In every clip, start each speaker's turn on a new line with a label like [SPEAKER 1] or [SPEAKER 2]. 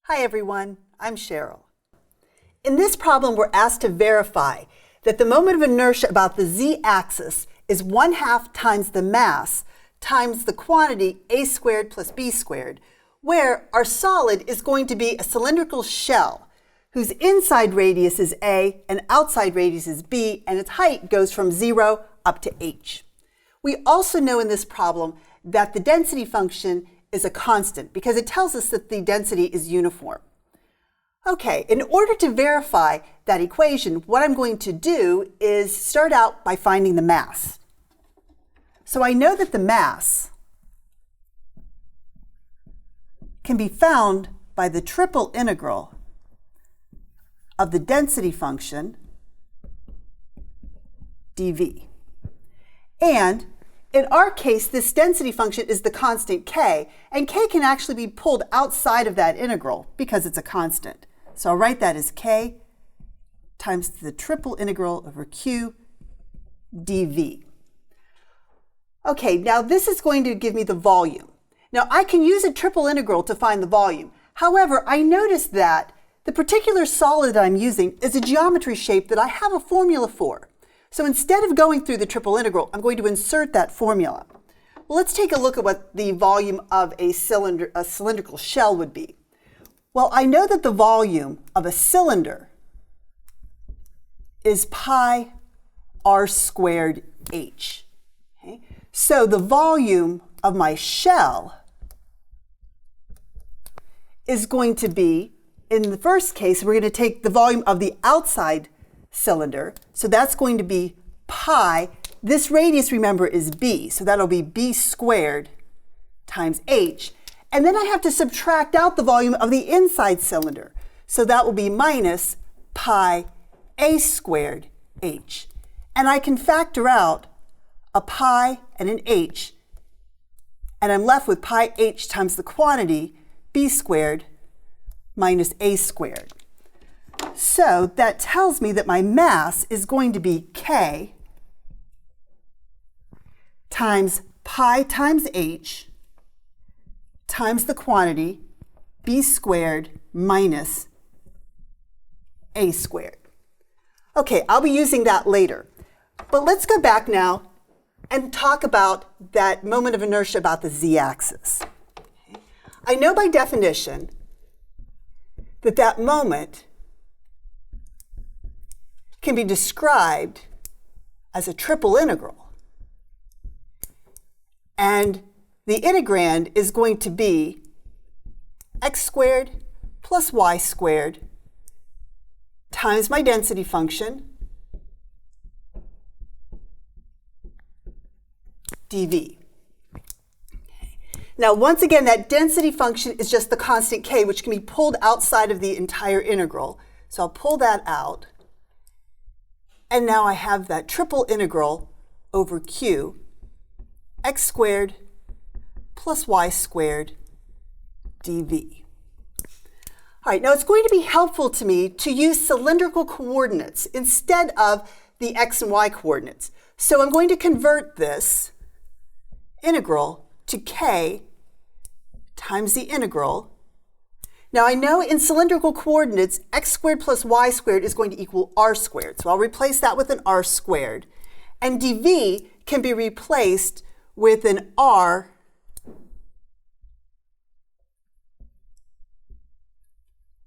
[SPEAKER 1] Hi everyone, I'm Cheryl. In this problem, we're asked to verify that the moment of inertia about the z-axis is 1/2 times the mass times the quantity a squared plus b squared, where our solid is going to be a cylindrical shell whose inside radius is a and outside radius is b, and its height goes from 0 up to h. We also know in this problem that the density function is a constant because it tells us that the density is uniform. Okay, in order to verify that equation, what I'm going to do is start out by finding the mass. So I know that the mass can be found by the triple integral of the density function dv. And in our case, this density function is the constant k, and k can actually be pulled outside of that integral because it's a constant. So I'll write that as k times the triple integral over q dv. Okay, now this is going to give me the volume. Now I can use a triple integral to find the volume. However, I noticed that the particular solid that I'm using is a geometry shape that I have a formula for. So instead of going through the triple integral, I'm going to insert that formula. Well, let's take a look at what the volume of a cylindrical shell would be. Well, I know that the volume of a cylinder is pi r squared h. Okay? So the volume of my shell is going to be, in the first case, we're going to take the volume of the outside cylinder. So that's going to be pi. This radius, remember, is b. So that'll be b squared times h. And then I have to subtract out the volume of the inside cylinder. So that will be minus pi a squared h. And I can factor out a pi and an h. And I'm left with pi h times the quantity b squared minus a squared. So that tells me that my mass is going to be k times pi times h times the quantity b squared minus a squared. Okay, I'll be using that later. But let's go back now and talk about that moment of inertia about the z-axis. I know by definition that that moment can be described as a triple integral. And the integrand is going to be x squared plus y squared times my density function dv. Now, once again, that density function is just the constant k, which can be pulled outside of the entire integral. So I'll pull that out. And now I have that triple integral over q, x squared plus y squared dv. All right, now it's going to be helpful to me to use cylindrical coordinates instead of the x and y coordinates. So I'm going to convert this integral to k times the integral. Now I know in cylindrical coordinates, x squared plus y squared is going to equal r squared. So I'll replace that with an r squared. And dv can be replaced with an r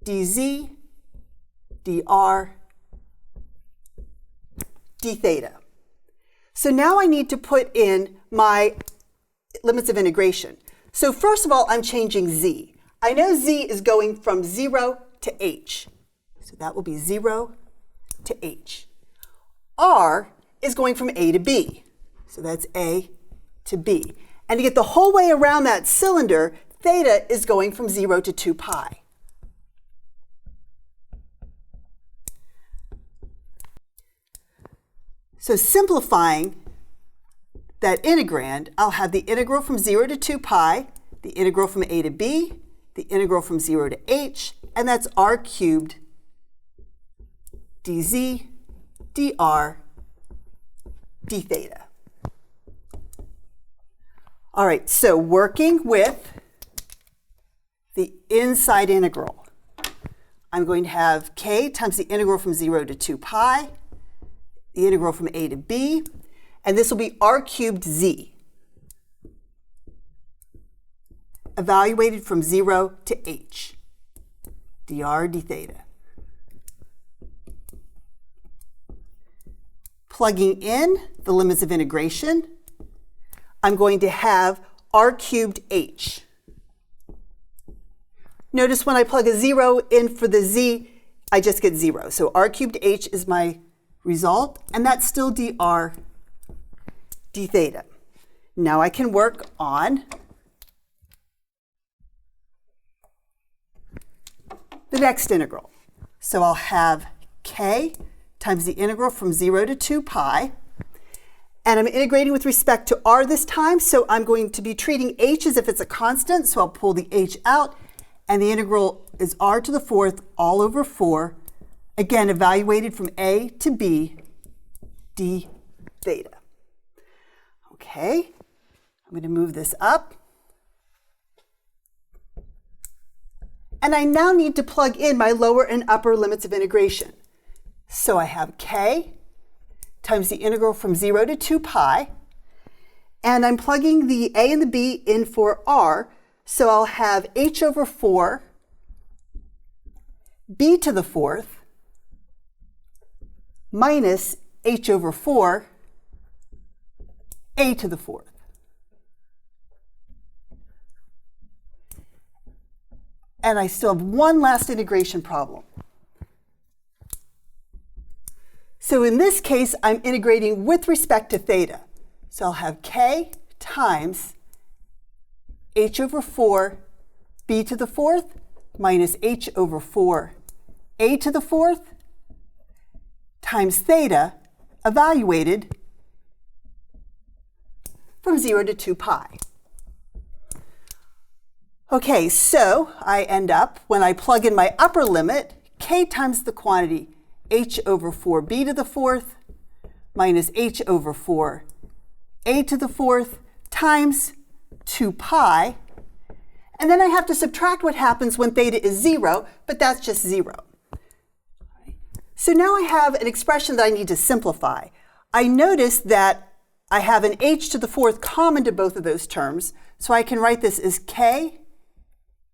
[SPEAKER 1] dz, dr, d theta. So now I need to put in my limits of integration. So first of all, I'm changing z. I know z is going from 0 to h. So that will be 0 to h. R is going from a to b. So that's a to b. And to get the whole way around that cylinder, theta is going from 0 to 2 pi. So simplifying that integrand, I'll have the integral from 0 to 2 pi, the integral from a to b, the integral from 0 to h, and that's r cubed dz, dr, d theta. All right, so working with the inside integral. I'm going to have k times the integral from 0 to 2 pi, the integral from a to b, and this will be r cubed z, evaluated from 0 to h, dr d theta. Plugging in the limits of integration, I'm going to have r cubed h. Notice when I plug a 0 in for the z, I just get 0. So r cubed h is my result, and that's still dr d theta. Now I can work on the next integral. So I'll have k times the integral from 0 to 2 pi. And I'm integrating with respect to r this time, so I'm going to be treating h as if it's a constant, so I'll pull the h out, and the integral is r to the 4th all over 4, again evaluated from a to b d theta. Okay, I'm going to move this up. And I now need to plug in my lower and upper limits of integration. So I have k times the integral from 0 to 2 pi, and I'm plugging the a and the b in for r, so I'll have h over 4 b to the 4th minus h over 4 a to the 4th. And I still have one last integration problem. So in this case, I'm integrating with respect to theta. So I'll have k times h over 4 b to the 4th minus h over 4 a to the 4th times theta evaluated from 0 to 2 pi. Okay, so I end up, when I plug in my upper limit, k times the quantity h over 4b to the 4th minus h over 4 a to the 4th times 2 pi. And then I have to subtract what happens when theta is 0, but that's just 0. So now I have an expression that I need to simplify. I notice that I have an h to the 4th common to both of those terms, so I can write this as k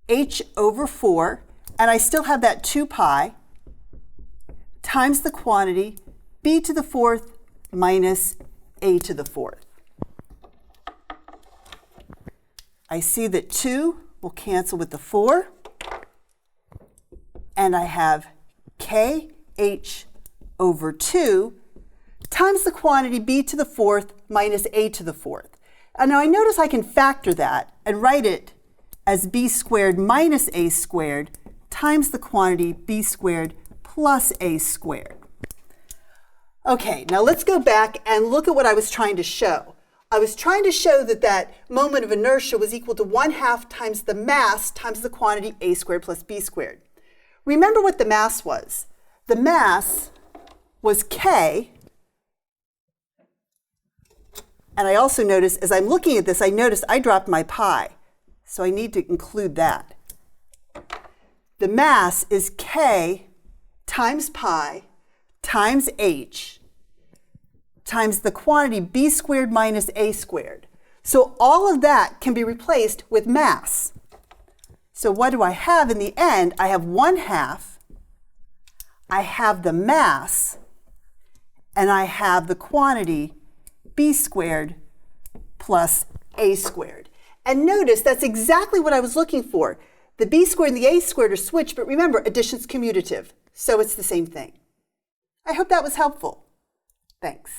[SPEAKER 1] h over 4, and I still have that 2 pi times the quantity b to the 4th minus a to the 4th. I see that 2 will cancel with the 4, and I have kh over 2 times the quantity b to the 4th minus a to the 4th. And now I notice I can factor that and write it as b squared minus a squared times the quantity b squared plus a squared. Okay, now let's go back and look at what I was trying to show. I was trying to show that that moment of inertia was equal to 1/2 times the mass times the quantity a squared plus b squared. Remember what the mass was. The mass was k, and I also noticed, as I'm looking at this, I noticed I dropped my pi, so I need to include that. The mass is k times pi times h times the quantity b squared minus a squared. So all of that can be replaced with mass. So what do I have in the end? I have 1/2, I have the mass, and I have the quantity b squared plus a squared. And notice that's exactly what I was looking for. The b squared and the a squared are switched, but remember, addition's commutative, so it's the same thing. I hope that was helpful. Thanks.